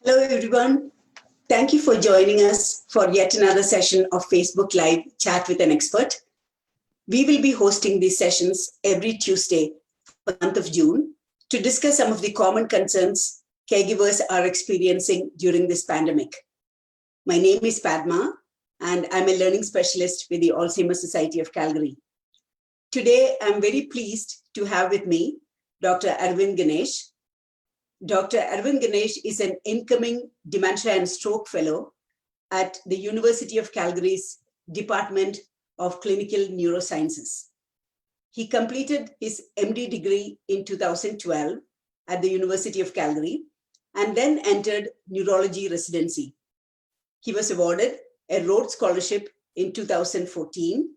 Hello, everyone. Thank you for joining us for yet another session of Facebook Live Chat with an Expert. We will be hosting these sessions every Tuesday for the month of June to discuss some of the common concerns caregivers are experiencing during this pandemic. My name is Padma, and I'm a learning specialist with the Alzheimer Society of Calgary. Today, I'm very pleased to have with me Dr. Aravind Ganesh. Dr. Aravind Ganesh is an incoming Dementia and Stroke Fellow at the University of Calgary's Department of Clinical Neurosciences. He completed his MD degree in 2012 at the University of Calgary and then entered neurology residency. He was awarded a Rhodes Scholarship in 2014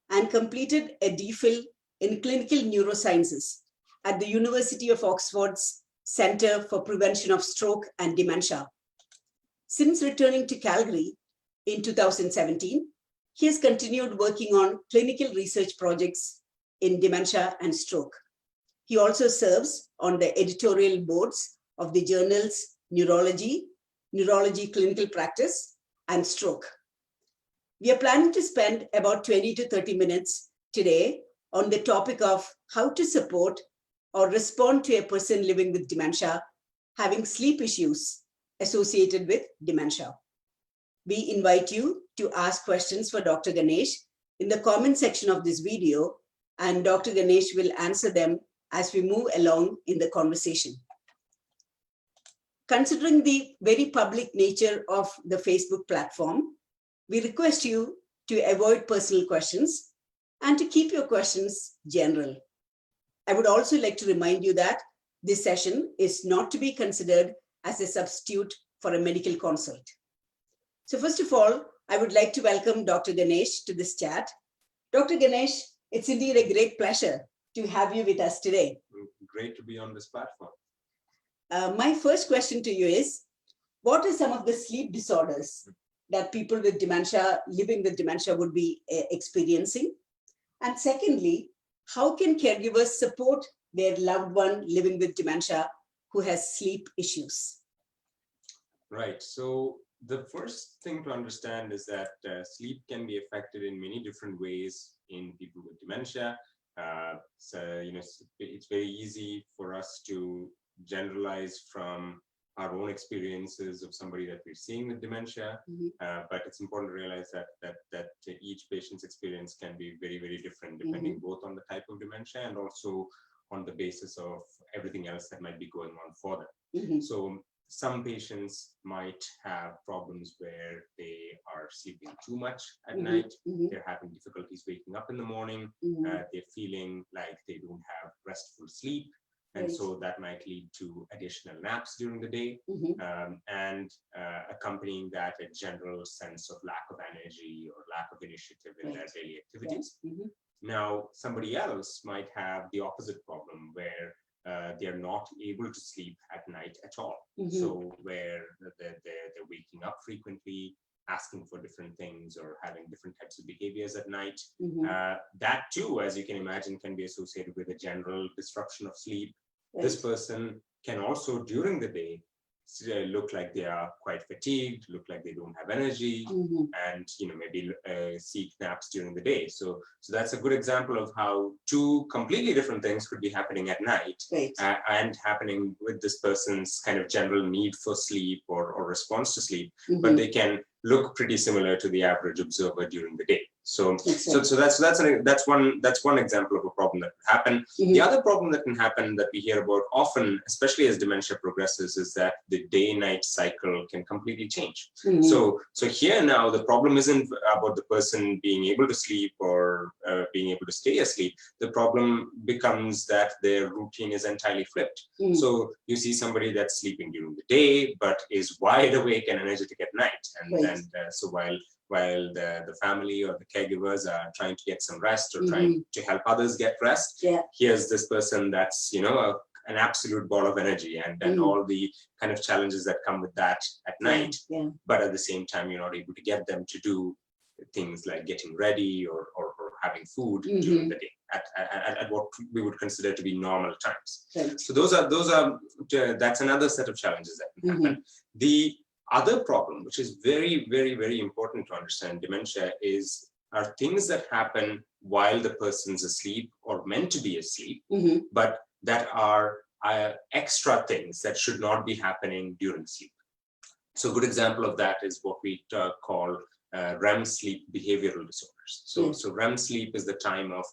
and completed a DPhil in clinical neurosciences at the University of Oxford's Center for Prevention of Stroke and Dementia. Since returning to Calgary in 2017, he has continued working on clinical research projects in dementia and stroke. He also serves on the editorial boards of the journals Neurology, Neurology Clinical Practice, and Stroke. We are planning to spend about 20 to 30 minutes today on the topic of how to support or respond to a person living with dementia having sleep issues associated with dementia. We invite you to ask questions for Dr. Ganesh in the comment section of this video, and Dr. Ganesh will answer them as we move along in the conversation. Considering the very public nature of the Facebook platform, we request you to avoid personal questions and to keep your questions general. I would also like to remind you that this session is not to be considered as a substitute for a medical consult. So first of all, I would like to welcome Dr. Ganesh to this chat. Dr. Ganesh, it's indeed a great pleasure to have you with us today. Great to be on this platform. My first question to you is, what are some of the sleep disorders that people with dementia, living with dementia, would be experiencing? And secondly, how can caregivers support their loved one living with dementia who has sleep issues? Right. So the first thing to understand is that sleep can be affected in many different ways in people with dementia. It's very easy for us to generalize from our own experiences of somebody that we're seeing with dementia, but it's important to realize that each patient's experience can be very, very different depending both on the type of dementia and also on the basis of everything else that might be going on for them. So some patients might have problems where they are sleeping too much at night, they're having difficulties waking up in the morning, they're feeling like they don't have restful sleep. And so that might lead to additional naps during the day, and accompanying that a general sense of lack of energy or lack of initiative in their daily activities. Now, somebody else might have the opposite problem where they're not able to sleep at night at all. So where they're waking up frequently, asking for different things or having different types of behaviors at night. That too, as you can imagine, can be associated with a general disruption of sleep. This person can also, during the day, look like they are quite fatigued, look like they don't have energy, and maybe seek naps during the day. So that's a good example of how two completely different things could be happening at night, and happening with this person's kind of general need for sleep or response to sleep, but they can look pretty similar to the average observer during the day. So that's one example of a problem that can happen. The other problem that can happen that we hear about often, especially as dementia progresses, is that the day-night cycle can completely change. So here now the problem isn't about the person being able to sleep or being able to stay asleep. The problem becomes that their routine is entirely flipped. So you see somebody that's sleeping during the day but is wide awake and energetic at night, and so while the family or the caregivers are trying to get some rest or trying to help others get rest, here's this person that's an absolute ball of energy and all the kind of challenges that come with that at night, but at the same time you're not able to get them to do things like getting ready or having food during the day at what we would consider to be normal times. Right. So that's another set of challenges that can happen. The other problem, which is very, very, very important to understand dementia, are things that happen while the person's asleep or meant to be asleep, but that are extra things that should not be happening during sleep. So a good example of that is what we call REM sleep behavioral disorders. So REM sleep is the time of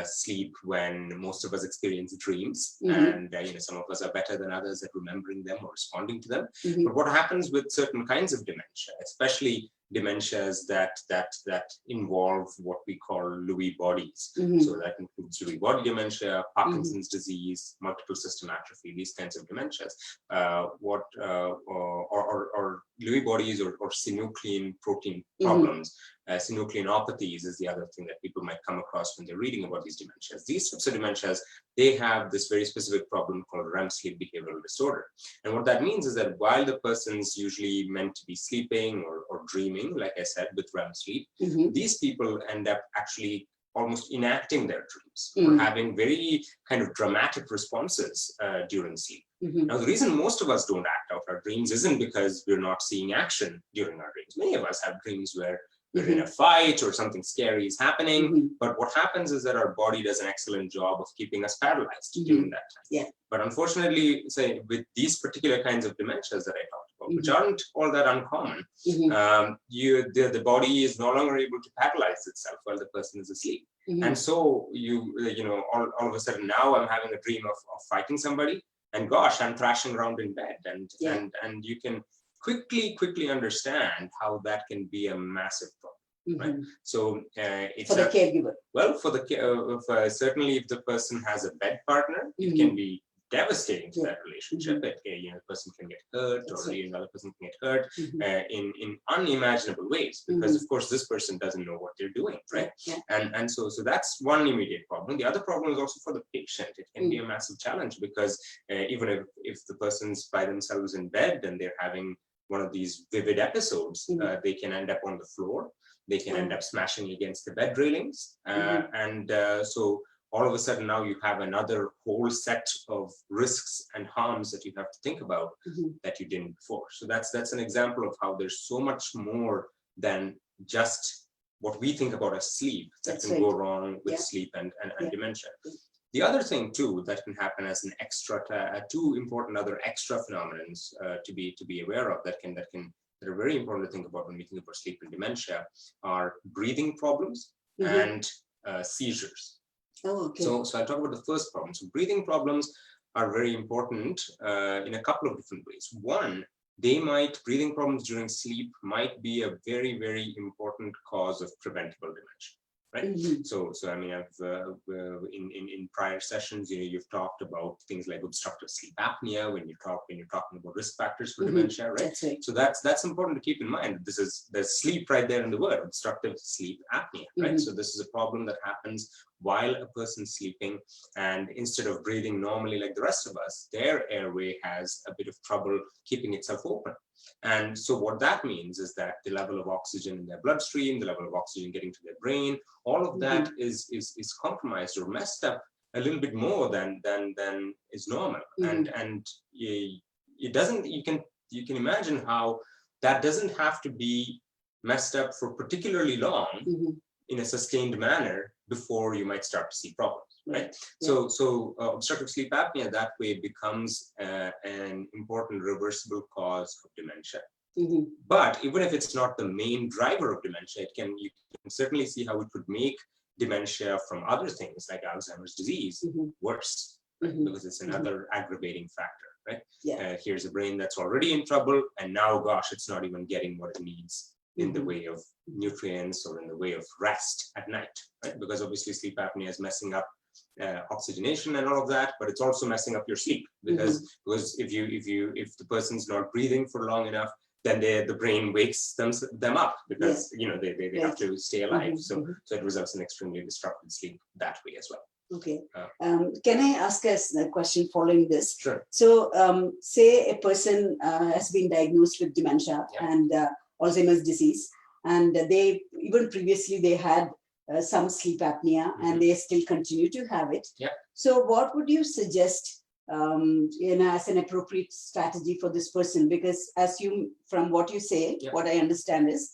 sleep when most of us experience dreams, and some of us are better than others at remembering them or responding to them. But what happens with certain kinds of dementia, especially dementias that involve what we call Lewy bodies. So that includes Lewy body dementia, Parkinson's disease, multiple system atrophy, these kinds of dementias. Or Lewy bodies or synuclein protein problems. Synucleinopathies is the other thing that people might come across when they're reading about these dementias. These types of dementias, they have this very specific problem called REM sleep behavioral disorder. And what that means is that while the person's usually meant to be sleeping or dreaming, like I said, with REM sleep, these people end up actually almost enacting their dreams or having very kind of dramatic responses during sleep. Now, the reason most of us don't act out our dreams isn't because we're not seeing action during our dreams. Many of us have dreams where we're in a fight or something scary is happening, but what happens is that our body does an excellent job of keeping us paralyzed during that time. But unfortunately, say with these particular kinds of dementias that I talked about, which aren't all that uncommon, the body is no longer able to paralyze itself while the person is asleep. And so all of a sudden now I'm having a dream of fighting somebody, and gosh, I'm thrashing around in bed, and you can quickly understand how that can be a massive problem, right? So it's for the caregiver. Well, for the certainly if the person has a bed partner, it can be devastating to that relationship. The person can get hurt, or the other person can get hurt in unimaginable ways, because of course this person doesn't know what they're doing, right? And so that's one immediate problem. The other problem is also for the patient. It can be a massive challenge, because even if the person's by themselves in bed and they're having one of these vivid episodes, they can end up on the floor. They can end up smashing against the bed railings, so all of a sudden now you have another whole set of risks and harms that you have to think about that you didn't before. So that's an example of how there's so much more than just what we think about as sleep that can go wrong with sleep and dementia. The other thing too that can happen as an extra, two important other extra phenomenons to be aware of that are very important to think about when we think about sleep and dementia are breathing problems and seizures. So I'll talk about the first problem. So breathing problems are very important in a couple of different ways. One, breathing problems during sleep might be a very, very important cause of preventable dementia. Right. So I mean, in prior sessions, you've talked about things like obstructive sleep apnea when you're talking about risk factors for dementia, right? That's right. So that's important to keep in mind. There's sleep right there in the word, obstructive sleep apnea, right? So this is a problem that happens while a person's sleeping, and instead of breathing normally like the rest of us, their airway has a bit of trouble keeping itself open. And so what that means is that the level of oxygen in their bloodstream, the level of oxygen getting to their brain, all of that is compromised or messed up a little bit more than is normal. And it doesn't. You can imagine how that doesn't have to be messed up for particularly long in a sustained manner before you might start to see problems. Right. So obstructive sleep apnea that way becomes an important reversible cause of dementia. But even if it's not the main driver of dementia, you can certainly see how it could make dementia from other things like Alzheimer's disease worse, right? Because it's another aggravating factor. Right. Here's a brain that's already in trouble, and now, gosh, it's not even getting what it needs in the way of nutrients or in the way of rest at night. Right. Because obviously sleep apnea is messing up oxygenation and all of that, but it's also messing up your sleep, because if the person's not breathing for long enough, then the brain wakes them up, because they have to stay alive. So it results in extremely disrupted sleep that way as well. Okay. Can I ask us a question following this? Sure. So say a person has been diagnosed with dementia and Alzheimer's disease, and they even previously they had some sleep apnea and they still continue to have it. Yeah. So what would you suggest as an appropriate strategy for this person? Because from what you say, what I understand is,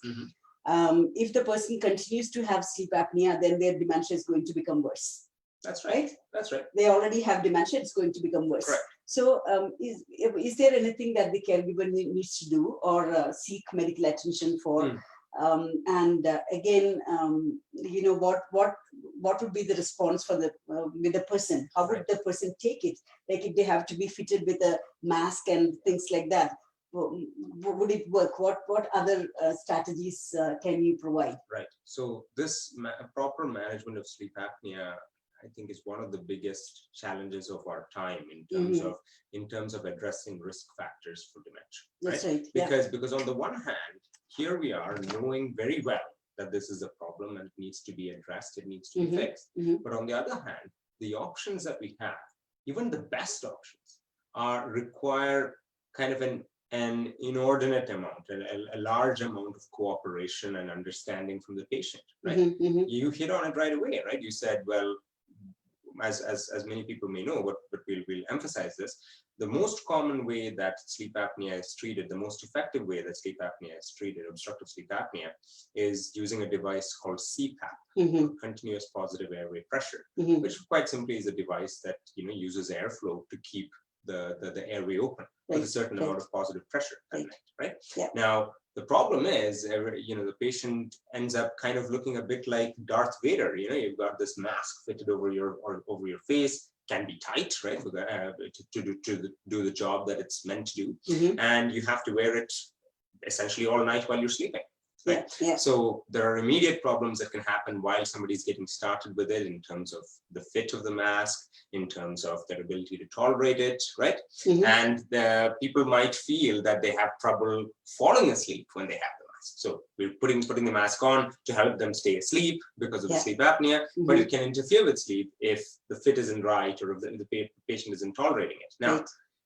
if the person continues to have sleep apnea, then their dementia is going to become worse. That's right. That's right. They already have dementia, it's going to become worse. Correct. So is there anything that the caregiver needs to do or seek medical attention for? Again, what would be the response for with the person? How would the person take it? Like if they have to be fitted with a mask and things like that, would it work? What other strategies can you provide? Right. So this proper management of sleep apnea, I think, is one of the biggest challenges of our time in terms of addressing risk factors for dementia. That's right. Because on the one hand, here we are knowing very well that this is a problem and it needs to be addressed, it needs to be fixed. But on the other hand, the options that we have, even the best options, require kind of an inordinate amount, a large amount of cooperation and understanding from the patient, right? You hit on it right away, right? You said, well, as many people may know, but we'll emphasize this, the most common way that sleep apnea is treated, the most effective way that sleep apnea is treated, obstructive sleep apnea, is using a device called CPAP, continuous positive airway pressure, which quite simply is a device that uses airflow to keep the airway open with a certain amount of positive pressure at night, right? Yeah. Now, the problem is, the patient ends up kind of looking a bit like Darth Vader. You've got this mask fitted over your face, can be tight, right, to do the job that it's meant to do, and you have to wear it essentially all night while you're sleeping. Right? Yeah. So there are immediate problems that can happen while somebody's getting started with it in terms of the fit of the mask, in terms of their ability to tolerate it, right? And people might feel that they have trouble falling asleep when they have the mask. So we're putting the mask on to help them stay asleep because of the sleep apnea, but it can interfere with sleep if the fit isn't right or if the patient isn't tolerating it. Now,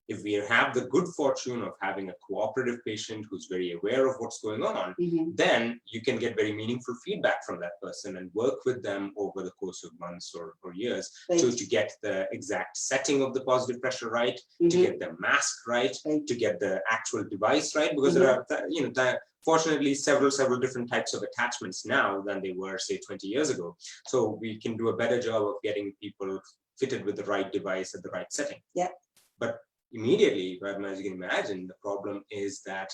if we have the good fortune of having a cooperative patient who's very aware of what's going on, then you can get very meaningful feedback from that person and work with them over the course of months or years to get the exact setting of the positive pressure right, to get the mask right, to get the actual device right, because there are, fortunately, several different types of attachments now than they were, say, 20 years ago. So we can do a better job of getting people fitted with the right device at the right setting. Yeah. But immediately, as you can imagine, the problem is that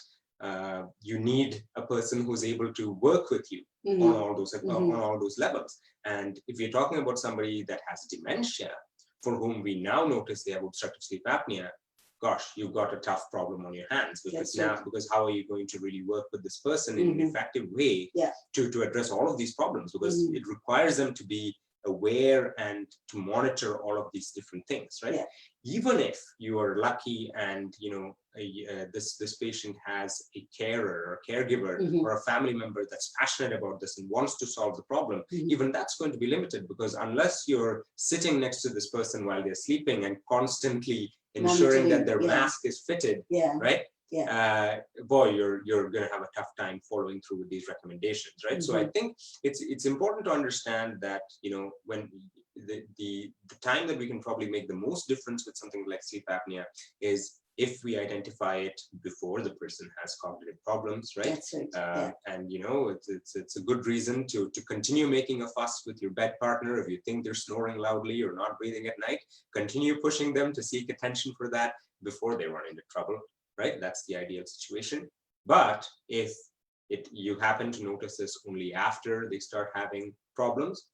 you need a person who's able to work with you on all those levels. And if you're talking about somebody that has dementia, for whom we now notice they have obstructive sleep apnea, gosh, you've got a tough problem on your hands, because because how are you going to really work with this person in an effective way to address all of these problems? Because it requires them to be aware and to monitor all of these different things, right? Even if you are lucky and this patient has a carer or caregiver or a family member that's passionate about this and wants to solve the problem, even that's going to be limited, because unless you're sitting next to this person while they're sleeping and constantly ensuring that their mask is fitted, right? Boy, you're going to have a tough time following through with these recommendations, right? So I think it's important to understand that when the time that we can probably make the most difference with something like sleep apnea is if we identify it before the person has cognitive problems, right? That's right. And it's a good reason to continue making a fuss with your bed partner. If you think they're snoring loudly or not breathing at night, continue pushing them to seek attention for that before they run into trouble, right? That's the ideal situation. But if you happen to notice this only after they start having problems,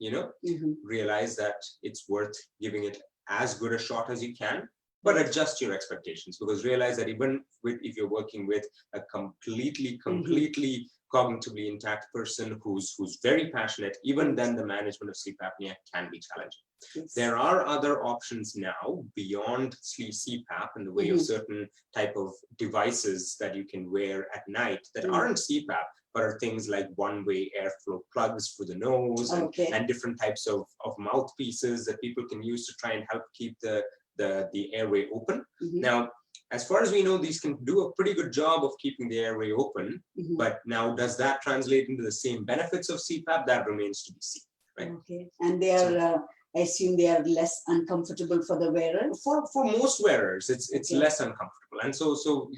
realize that it's worth giving it as good a shot as you can, but adjust your expectations, because realize that even if you're working with a completely cognitively intact person who's very passionate, even then the management of sleep apnea can be challenging. There are other options now beyond CPAP in the way of certain type of devices that you can wear at night that aren't CPAP, but are things like one-way airflow plugs for the nose and different types of mouthpieces that people can use to try and help keep the airway open. Now, as far as we know, these can do a pretty good job of keeping the airway open, but now does that translate into the same benefits of CPAP? That remains to be seen. right? Okay, and they are, I assume they are less uncomfortable for the wearer? For most wearers, it's Okay. less uncomfortable. And so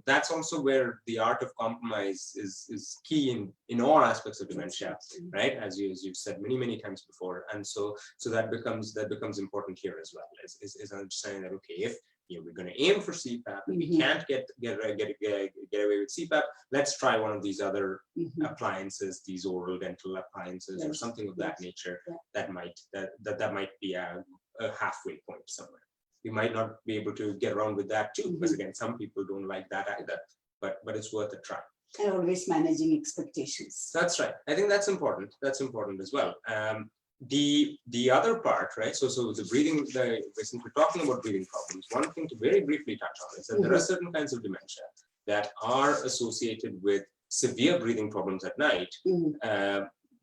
that's also where the art of compromise is key in all aspects of dementia, right? As you've said many times before. And so that becomes important here as well, is understanding that, okay, if we're going to aim for CPAP, and we can't get away with CPAP, let's try one of these other appliances, these oral dental appliances, or something of that nature, that might be a halfway point somewhere. We might not be able to get around with that too, because again, some people don't like that either, but it's worth a try. And always managing expectations. That's right. I think that's important. That's important as well. The other part, right? So the breathing, since we're talking about breathing problems, one thing to very briefly touch on is that there are certain kinds of dementia that are associated with severe breathing problems at night,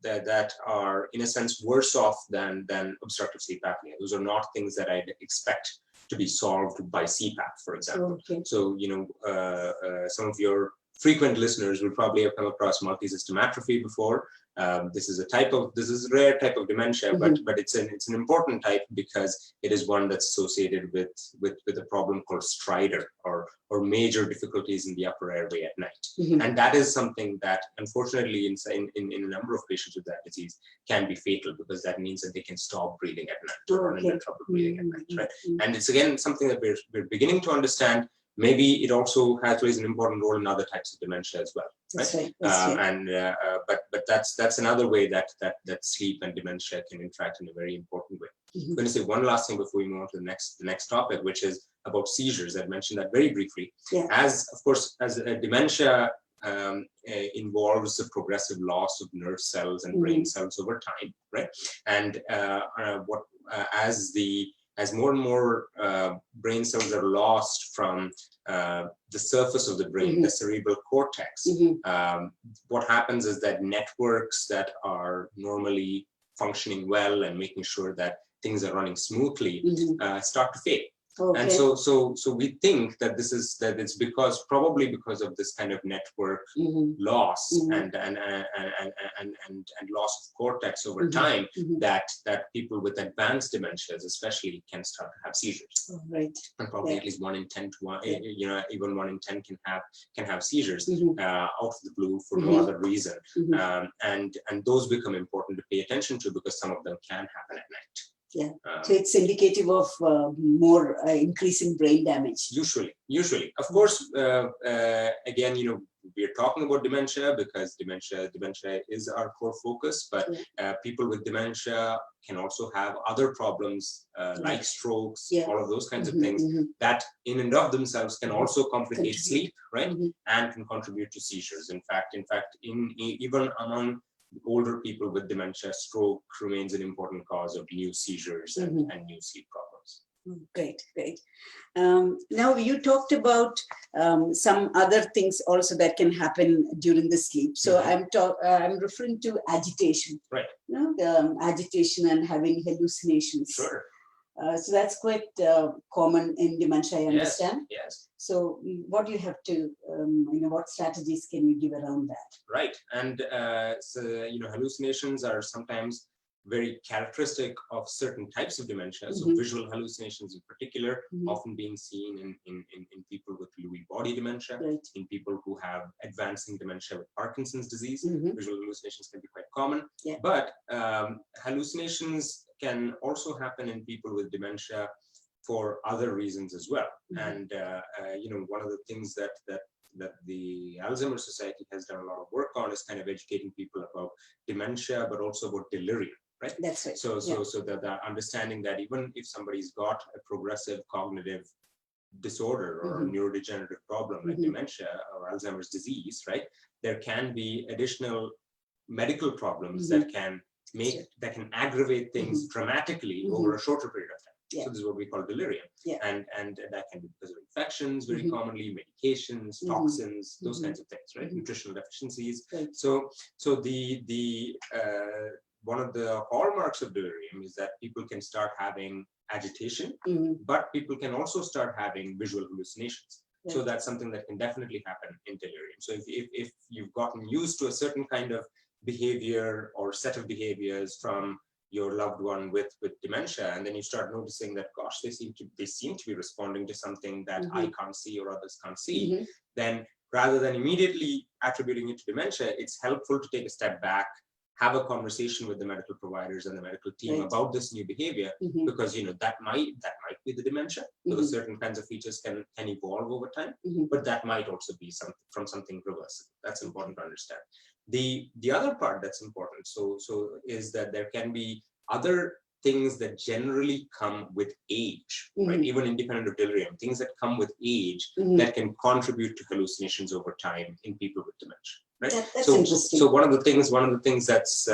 that are, in a sense, worse off than obstructive sleep apnea. Those are not things that I'd expect to be solved by CPAP, for example. Okay. So, some of your frequent listeners will probably have come across multisystem atrophy before. This is a rare type of dementia, but it's an important type because it is one that's associated with a problem called stridor, or major difficulties in the upper airway at night. And that is something that, unfortunately, in a number of patients with that disease, can be fatal, because that means that they can stop breathing at night, or run into trouble breathing at night, right? And it's again something that we're beginning to understand. Maybe it also plays an important role in other types of dementia as well, right? That's right. But that's another way that sleep and dementia can interact in a very important way. I'm going to say one last thing before we move on to the next topic, which is about seizures. I mentioned that very briefly. As dementia involves the progressive loss of nerve cells and brain cells over time, right? And as more and more brain cells are lost from the surface of the brain, the cerebral cortex, what happens is that networks that are normally functioning well and making sure that things are running smoothly start to fade. Okay. And so we think that it's probably because of this kind of network loss and loss of cortex over time, that people with advanced dementias especially can start to have seizures. Right. And probably at least 1 in 10 even 1 in 10 can have seizures out of the blue for no other reason. And those become important to pay attention to, because some of them can happen at night. Yeah, so it's indicative of more increasing brain damage. Usually, of course. Again, we're talking about dementia because dementia is our core focus. But people with dementia can also have other problems like strokes, all of those kinds of things that, in and of themselves, can also complicate sleep, right? And can contribute to seizures. In fact, even among older people with dementia, stroke remains an important cause of new seizures and new sleep problems. Great. Now you talked about some other things also that can happen during the sleep. So I'm referring to agitation. Right. Agitation and having hallucinations. Sure. So that's quite common in dementia, I understand. Yes. So what do you have to, what strategies can you give around that? Right. And hallucinations are sometimes very characteristic of certain types of dementia. So visual hallucinations in particular, often being seen in people with Lewy body dementia, in people who have advancing dementia with Parkinson's disease. Visual hallucinations can be quite common. But hallucinations can also happen in people with dementia for other reasons as well. And one of the things that the Alzheimer Society has done a lot of work on is kind of educating people about dementia, but also about delirium. Right. That's right. So that the understanding that even if somebody's got a progressive cognitive disorder or a neurodegenerative problem like dementia or Alzheimer's disease, right, there can be additional medical problems that can aggravate things dramatically over a shorter period of time. So this is what we call delirium. And that can be because of infections, very commonly, medications, toxins, those kinds of things, right? Nutritional deficiencies. Right. So the one of the hallmarks of delirium is that people can start having agitation, but people can also start having visual hallucinations. So that's something that can definitely happen in delirium. So if you've gotten used to a certain kind of behavior or set of behaviors from your loved one with dementia, and then you start noticing that, gosh, they seem to be responding to something that I can't see or others can't see, then rather than immediately attributing it to dementia, it's helpful to take a step back, have a conversation with the medical providers and the medical team about this new behavior, because that might be the dementia, because certain kinds of features can evolve over time, but that might also be something reversible. That's important to understand. The other part that's important is that there can be other things that generally come with age, right? Even independent of delirium, things that come with age that can contribute to hallucinations over time in people with dementia. Right? That's interesting. So one of the things that's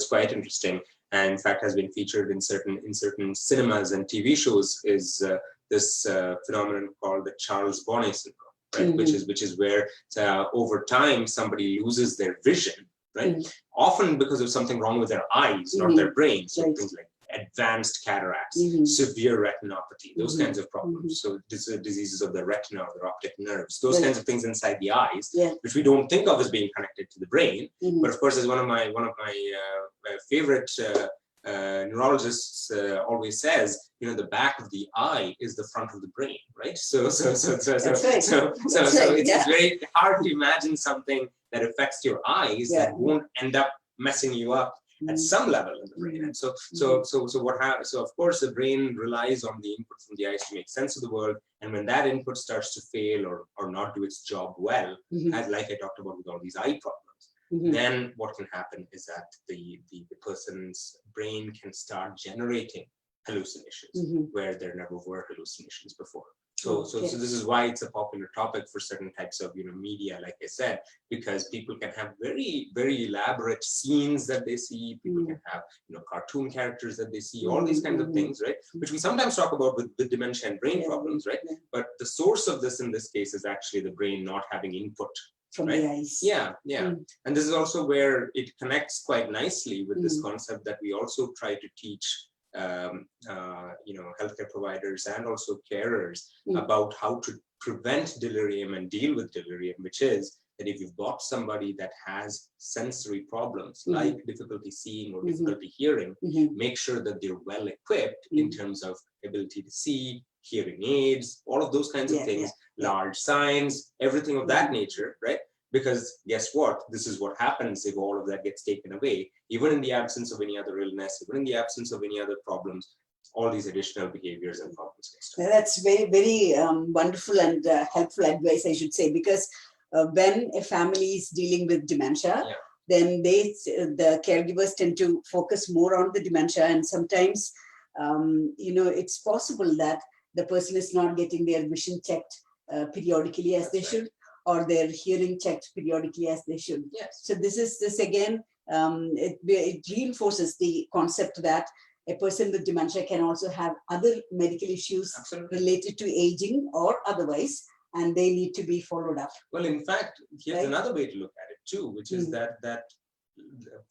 quite interesting, and in fact has been featured in certain cinemas and TV shows, is this phenomenon called the Charles Bonnet syndrome, right? Which is where over time somebody loses their vision, right? Often because of something wrong with their eyes, not their brain. So things like advanced cataracts, severe retinopathy, those kinds of problems. So diseases of the retina or the optic nerves, those kinds of things inside the eyes, which we don't think of as being connected to the brain. But of course, as one of my favorite neurologists always says, the back of the eye is the front of the brain, right? So it's very hard to imagine something that affects your eyes that won't end up messing you up at some level in the brain. And so of course the brain relies on the input from the eyes to make sense of the world, and when that input starts to fail or not do its job well, like I talked about with all these eye problems, then what can happen is that the person's brain can start generating hallucinations where there never were hallucinations before. So this is why it's a popular topic for certain types of media, like I said, because people can have very, very elaborate scenes that they see. People can have cartoon characters that they see, all these kinds of things, right? Which we sometimes talk about with dementia and brain problems, right? But the source of this in this case is actually the brain not having input from the eyes. Yeah. And this is also where it connects quite nicely with this concept that we also try to teach healthcare providers and also carers about how to prevent delirium and deal with delirium, which is that if you've got somebody that has sensory problems like difficulty seeing or difficulty hearing, make sure that they're well equipped in terms of ability to see, hearing aids, all of those kinds of things, large signs, everything of that nature, right? Because guess what? This is what happens if all of that gets taken away. Even in the absence of any other illness, even in the absence of any other problems, all these additional behaviors and problems get started. That's very, very wonderful and helpful advice, I should say, because when a family is dealing with dementia, then the caregivers tend to focus more on the dementia, and sometimes, it's possible that the person is not getting their vision checked periodically as they should, or their hearing checked periodically as they should. So this again, it reinforces the concept that a person with dementia can also have other medical issues related to aging or otherwise, and they need to be followed up. Well, in fact, here's another way to look at it too, which is that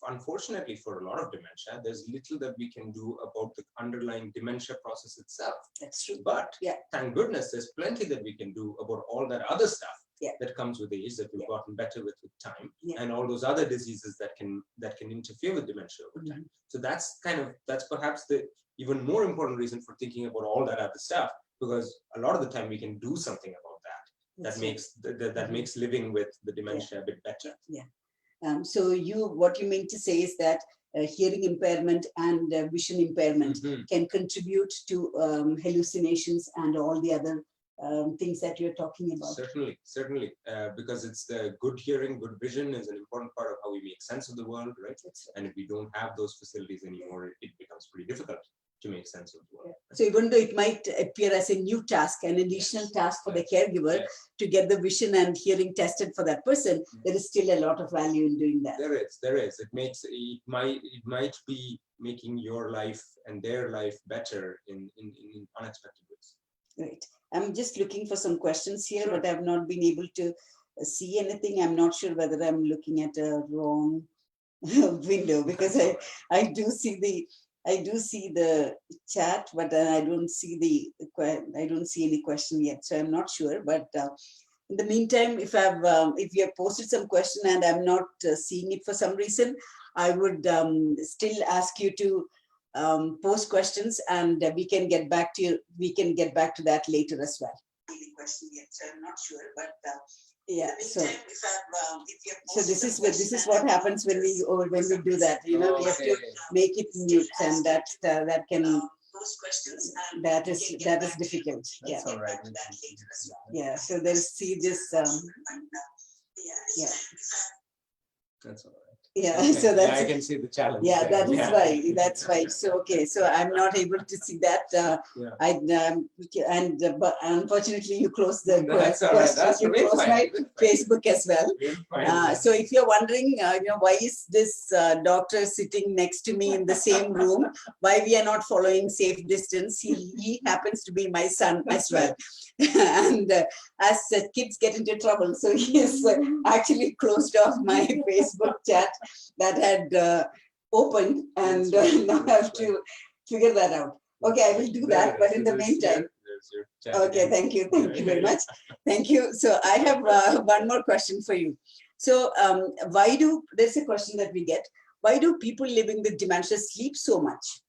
unfortunately for a lot of dementia, there's little that we can do about the underlying dementia process itself. That's true. But thank goodness there's plenty that we can do about all that other stuff that comes with age, that we've gotten better with time, and all those other diseases that can interfere with dementia over time. So that's perhaps the even more important reason for thinking about all that other stuff, because a lot of the time we can do something about that. That makes living with the dementia a bit better. So what you mean to say is that hearing impairment and vision impairment can contribute to hallucinations and all the other things that you're talking about. Certainly, because it's the good hearing, good vision is an important part of how we make sense of the world, right? And if we don't have those facilities anymore, it becomes pretty difficult to make sense of the world. So even though it might appear as a new task, an additional task for the caregiver to get the vision and hearing tested for that person, there is still a lot of value in doing that. There is. It might be making your life and their life better in unexpected ways. Right. I'm just looking for some questions here, but I've not been able to see anything. I'm not sure whether I'm looking at a wrong window, because I do see the chat, but I don't see any question yet, so I'm not sure. But in the meantime, if you have posted some question and I'm not seeing it for some reason, I would still ask you to post questions, and we can get back to you. We can get back to that later as well. Question yet, so I'm not sure, but yeah. So this is what happens when we do that. You know, we have to make it mute, and that can. That is difficult. Yeah. That's all right. Yeah. So there's this. Yeah. That's all right. Yeah, okay. so that's I can see the challenge. Yeah, there. that is why. That's why. So okay, so I'm not able to see that. But unfortunately, you closed the That's all right. That's you closed my Facebook as well. So if you're wondering, why is this doctor sitting next to me in the same room? Why we are not following safe distance? He happens to be my son as well. And as kids get into trouble, so he has actually closed off my Facebook chat that had opened, and now I have to figure that out. Okay, I will do that, but in the meantime, okay, thank you very much. Thank you. So I have one more question for you. So there's a question that we get, why do people living with dementia sleep so much?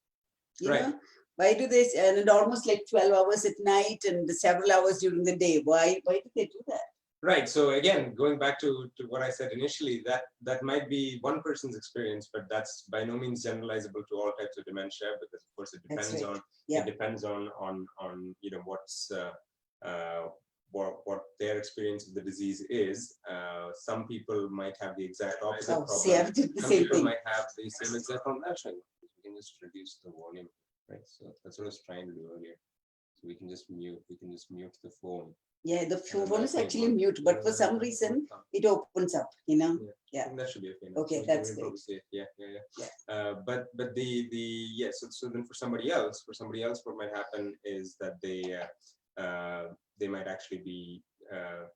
You know? Why do they, and almost like 12 hours at night and several hours during the day? Why do they do that? Right. So again, going back to what I said initially, that might be one person's experience, but that's by no means generalizable to all types of dementia, because of course it depends on it depends on what's what their experience of the disease is. Some people might have the exact opposite problem. Some people might have the same exact problem. Actually, we can just reduce the volume, right? So that's what I was trying to do earlier. So we can just mute the phone. Yeah, the phone is actually mute, but for some reason it opens up, Yeah, I think that should be okay. Okay, so that's great. But so then for somebody else, what might happen is that they might actually be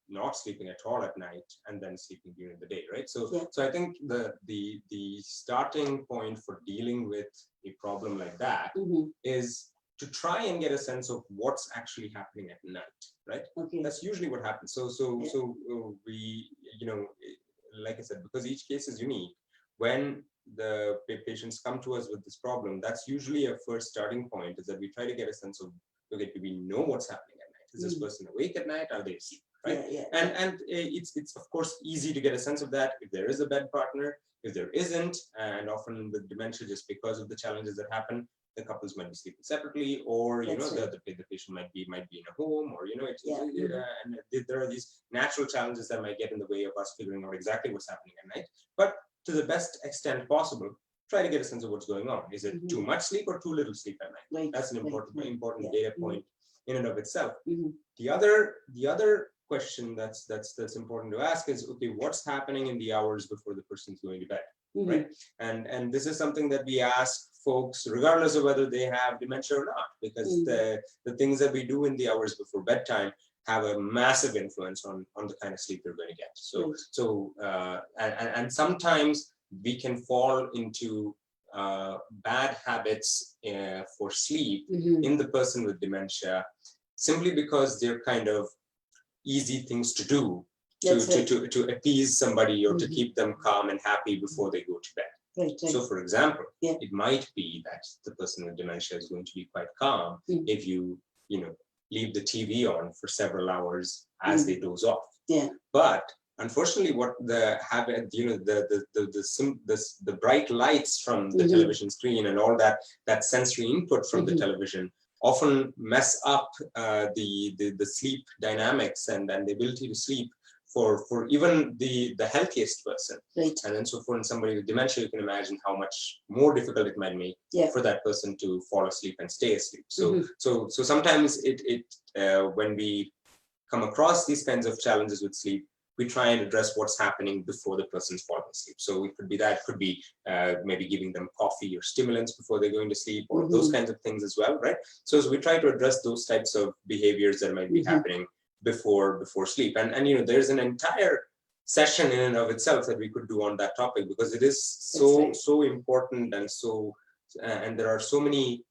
not sleeping at all at night and then sleeping during the day, right? So I think the starting point for dealing with a problem like that is to try and get a sense of what's actually happening at night, right? Okay. That's usually what happens. So we, like I said, because each case is unique, when the patients come to us with this problem, that's usually a first starting point, is that we try to get a sense of, okay, do we know what's happening at night? Is this person awake at night? Are they asleep? Right? And it's of course easy to get a sense of that if there is a bed partner. If there isn't, and often with dementia, just because of the challenges that happen, the couples might be sleeping separately, or the patient might be in a home, or and there are these natural challenges that might get in the way of us figuring out exactly what's happening at night. But to the best extent possible, try to get a sense of what's going on. Is it too much sleep or too little sleep at night? Right. That's an important data point in and of itself. The other question that's important to ask is, okay, what's happening in the hours before the person's going to bed? Right. And this is something that we ask folks regardless of whether they have dementia or not, because the things that we do in the hours before bedtime have a massive influence on the kind of sleep they're going to get. And sometimes we can fall into bad habits for sleep in the person with dementia, simply because they're kind of easy things to do to appease somebody or to keep them calm and happy before they go to bed. Right. So for example, it might be that the person with dementia is going to be quite calm if you leave the TV on for several hours as they doze off. But unfortunately, what the habit, the bright lights from the television screen and all that sensory input from the television often mess up the sleep dynamics and the ability to sleep for even the healthiest person. Right. And then so for somebody with dementia, you can imagine how much more difficult it might make for that person to fall asleep and stay asleep. So sometimes when we come across these kinds of challenges with sleep, we try and address what's happening before the person's falling asleep. So it could be maybe giving them coffee or stimulants before they're going to sleep, or those kinds of things as well, right? So we try to address those types of behaviors that might be happening before sleep. And there's an entire session in and of itself that we could do on that topic, because it is so important, and there are so many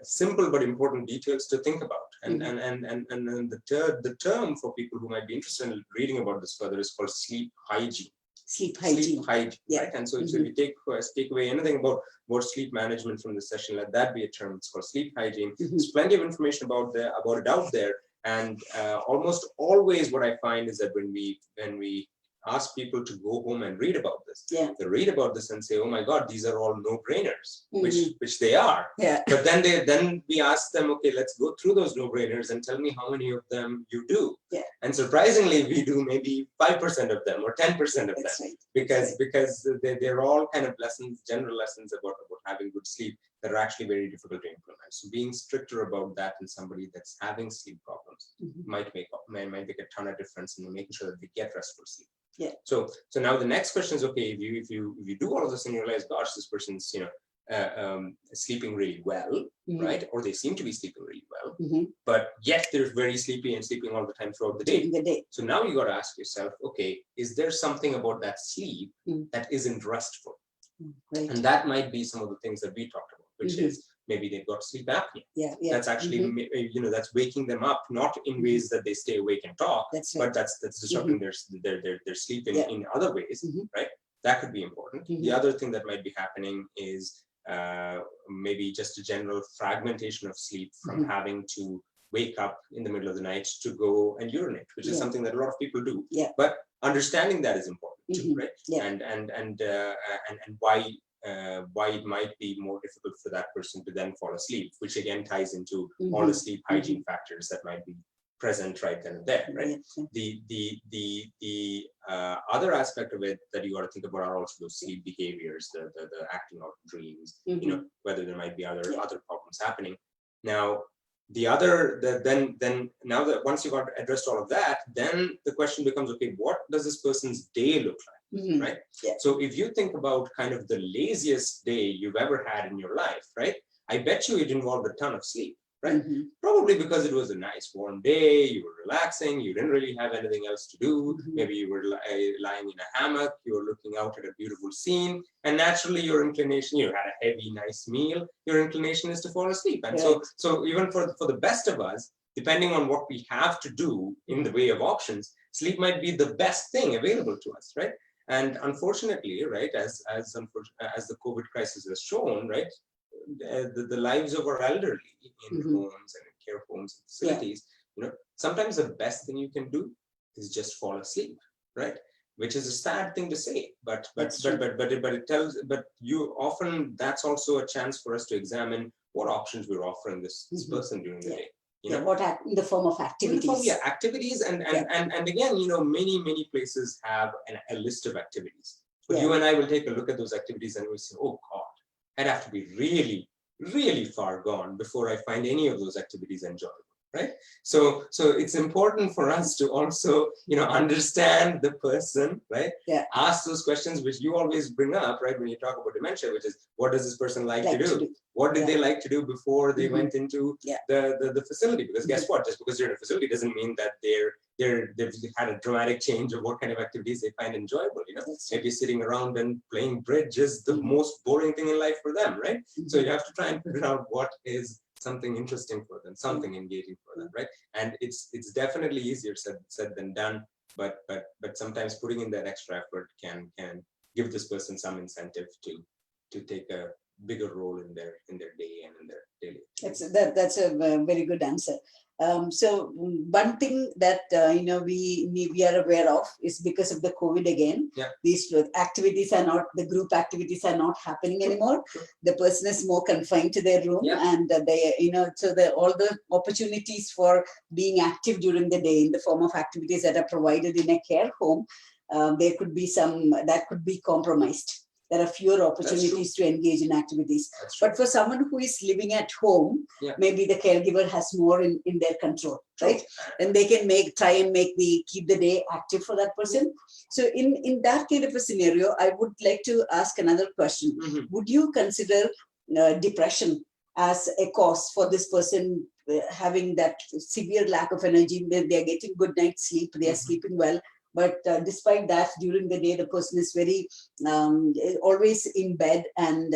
simple but important details to think about. And the term for people who might be interested in reading about this further is called sleep hygiene. Sleep hygiene. Yeah. Right? And so, so if you take away anything about sleep management from the session, let that be a term. It's called sleep hygiene. There's plenty of information about it out there. And almost always what I find is that when we ask people to go home and read about this, they read about this and say, oh my God, these are all no-brainers, which they are. Yeah. But then we ask them, okay, let's go through those no-brainers and tell me how many of them you do. Yeah. And surprisingly, we do maybe 5% of them or 10% of them, Right. because they're all kind of lessons, general lessons about having good sleep that are actually very difficult to implement. So being stricter about that in somebody that's having sleep problems might make a ton of difference in making sure that they get restful sleep. Yeah. So now the next question is, okay, if you do all of this and you realize, gosh, this person's sleeping really well, right? Or they seem to be sleeping really well, but yet they're very sleepy and sleeping all the time throughout the day. So now you got to ask yourself, okay, is there something about that sleep that isn't restful? Right. And that might be some of the things that we talked about, which is maybe they've got sleep apnea. Yeah. That's actually, that's waking them up, not in ways that they stay awake and talk, but that's disrupting their sleep in other ways, right? That could be important. The other thing that might be happening is maybe just a general fragmentation of sleep from having to wake up in the middle of the night to go and urinate, which is something that a lot of people do. Yeah. But understanding that is important too, right? Yeah. And why it might be more difficult for that person to then fall asleep, which again ties into all the sleep hygiene factors that might be present right then and there, right? The other aspect of it that you got to think about are also those sleep behaviors, the acting out dreams, whether there might be other problems happening. Now, now that once you got addressed all of that, then the question becomes, okay, what does this person's day look like, right? Yeah. So if you think about kind of the laziest day you've ever had in your life, right? I bet you it involved a ton of sleep, right? Probably because it was a nice warm day, you were relaxing, you didn't really have anything else to do. Maybe you were lying in a hammock, you were looking out at a beautiful scene, and naturally your inclination, you had a heavy, nice meal, your inclination is to fall asleep. And so even for the best of us, depending on what we have to do in the way of options, sleep might be the best thing available to us, right? And unfortunately, right, as the COVID crisis has shown, right, the lives of our elderly in homes and in care homes and facilities, sometimes the best thing you can do is just fall asleep, right? Which is a sad thing to say, but you often, that's also a chance for us to examine what options we're offering this person during the day. What in the form of activities? Activities, and again, many places have a list of activities. But you and I will take a look at those activities and we'll say, oh God, I'd have to be really, really far gone before I find any of those activities enjoyable, right? So it's important for us to also, understand the person, right? Yeah. Ask those questions which you always bring up, right, when you talk about dementia, which is, what does this person like to do? What did they like to do before they went into the facility? Because guess what? Just because you're in a facility doesn't mean that they've had a dramatic change of what kind of activities they find enjoyable. Maybe sitting around and playing bridge is the most boring thing in life for them, right? So you have to try and figure out what is something interesting for them, something engaging for them, right? And it's definitely easier said than done, but sometimes putting in that extra effort can give this person some incentive to take a bigger role in their day and in their daily. That's a very good answer. So one thing that we are aware of is because of the COVID again. Yeah. These activities are not, the group activities are not happening anymore. Sure. The person is more confined to their room, and they so all the opportunities for being active during the day in the form of activities that are provided in a care home, there could be some that could be compromised. There are fewer opportunities to engage in activities. But for someone who is living at home, maybe the caregiver has more in their control, right? And they can try and keep the day active for that person. So in that kind of a scenario, I would like to ask another question. Would you consider depression as a cause for this person having that severe lack of energy? They're getting good night's sleep, they are sleeping well, but despite that, during the day, the person is very always in bed and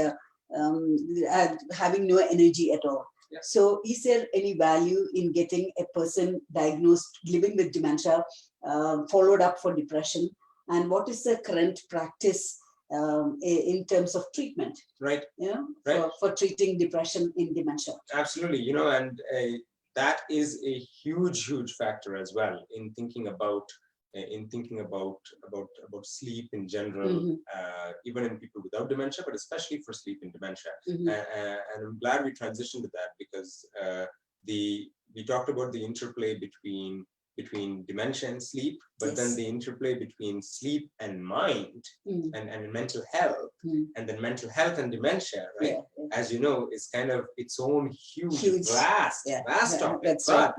having no energy at all. Yeah. So is there any value in getting a person diagnosed, living with dementia, followed up for depression? and what is the current practice in terms of treatment, right? Right. For treating depression in dementia. Absolutely, and that is a huge factor as well in thinking about sleep in general, even in people without dementia, but especially for sleep in dementia. And I'm glad we transitioned to that, because we talked about the interplay between dementia and sleep, but then the interplay between sleep and mind and mental health, and then mental health and dementia, right? As you know, is kind of its own huge vast topic. That's right.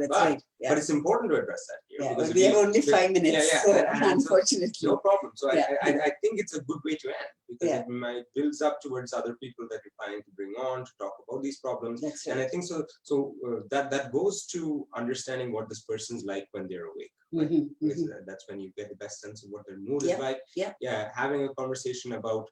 But it's important to address that here. Because we have only 5 minutes, unfortunately. So, no problem. So I think it's a good way to end, because it might builds up towards other people that you're planning to bring on to talk about these problems. That's right. And I think that goes to understanding what this person's like when they're awake. Right? That's when you get the best sense of what their mood is like. Having a conversation about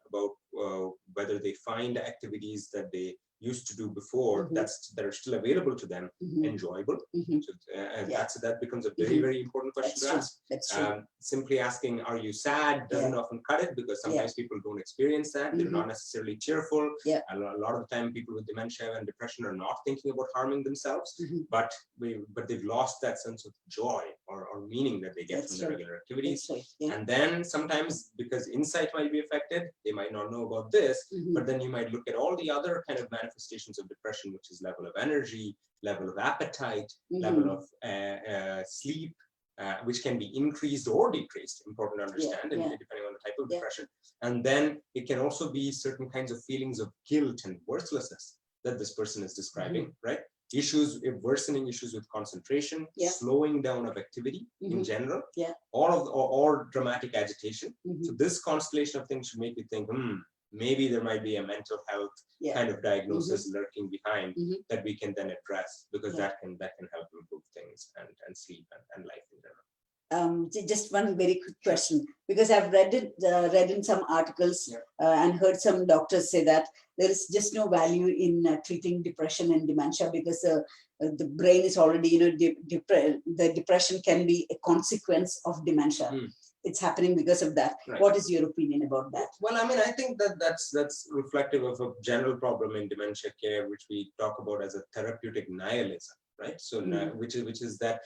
whether they find activities that they used to do before that are still available to them enjoyable. So, and that becomes a very important question to ask. That's true. Simply asking, are you sad, doesn't often cut it, because sometimes people don't experience that. They're not necessarily cheerful. A lot of the time people with dementia and depression are not thinking about harming themselves, but they've lost that sense of joy or meaning that they get from the regular activities. And then sometimes, because insight might be affected, they might not know about this, but then you might look at all the other kind of manifestations of depression, which is level of energy, level of appetite, level of sleep, which can be increased or decreased, important to understand, depending on the type of depression. And then it can also be certain kinds of feelings of guilt and worthlessness that this person is describing, right? Worsening issues with concentration, slowing down of activity in general, or dramatic agitation. So this constellation of things should make you think, maybe there might be a mental health kind of diagnosis lurking behind that we can then address, because that can help improve things and sleep and life in general. Just one very quick question, because I've read in some articles and heard some doctors say that there is just no value in treating depression and dementia, because the brain is already, the depression can be a consequence of dementia. It's happening because of that. Right. What is your opinion about that? Well, I mean, I think that's reflective of a general problem in dementia care, which we talk about as a therapeutic nihilism. Right. So, which is that,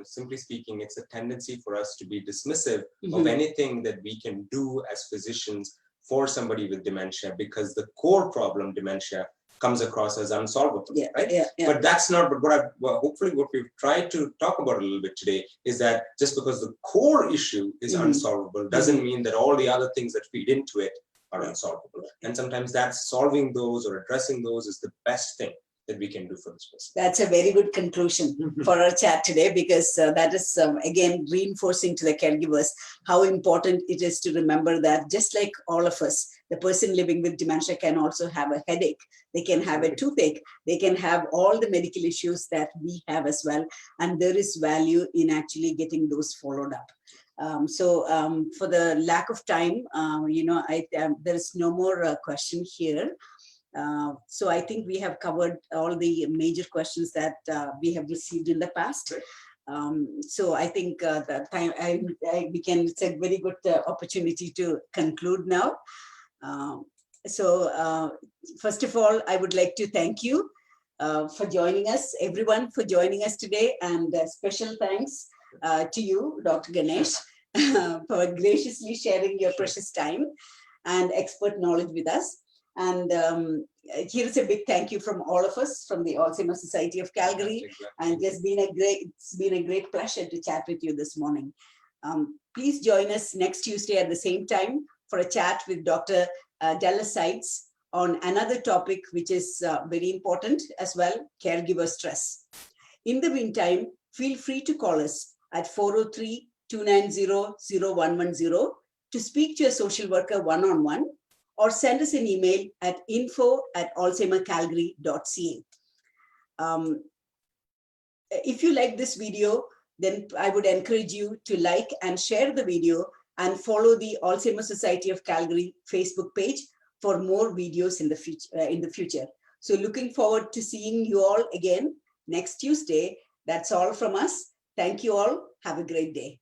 simply speaking, it's a tendency for us to be dismissive of anything that we can do as physicians for somebody with dementia, because the core problem, dementia, comes across as unsolvable, right? But that's not hopefully what we've tried to talk about a little bit today is that just because the core issue is unsolvable doesn't mean that all the other things that feed into it are unsolvable. And sometimes that's solving those or addressing those is the best thing that we can do for this person. That's a very good conclusion for our chat today, because that is, again, reinforcing to the caregivers how important it is to remember that just like all of us, the person living with dementia can also have a headache, they can have a toothache, they can have all the medical issues that we have as well. And there is value in actually getting those followed up. For the lack of time, there is no more question here. So I think we have covered all the major questions that we have received in the past. So I think that time it's a very good opportunity to conclude now. First of all, I would like to thank you for joining us, everyone for joining us today, and special thanks to you, Dr. Ganesh, for graciously sharing your precious time and expert knowledge with us. And here's a big thank you from all of us from the Alzheimer Society of Calgary. And it's been a great pleasure to chat with you this morning. Please join us next Tuesday at the same time for a chat with Dr. Della Seitz on another topic which is very important as well, caregiver stress. In the meantime, feel free to call us at 403-290-0110 to speak to a social worker one-on-one, or send us an email at info@alzheimercalgary.ca. If you like this video, then I would encourage you to like and share the video and follow the Alzheimer Society of Calgary Facebook page for more videos in the future. So looking forward to seeing you all again next Tuesday. That's all from us. Thank you all. Have a great day.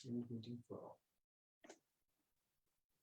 Meeting for all.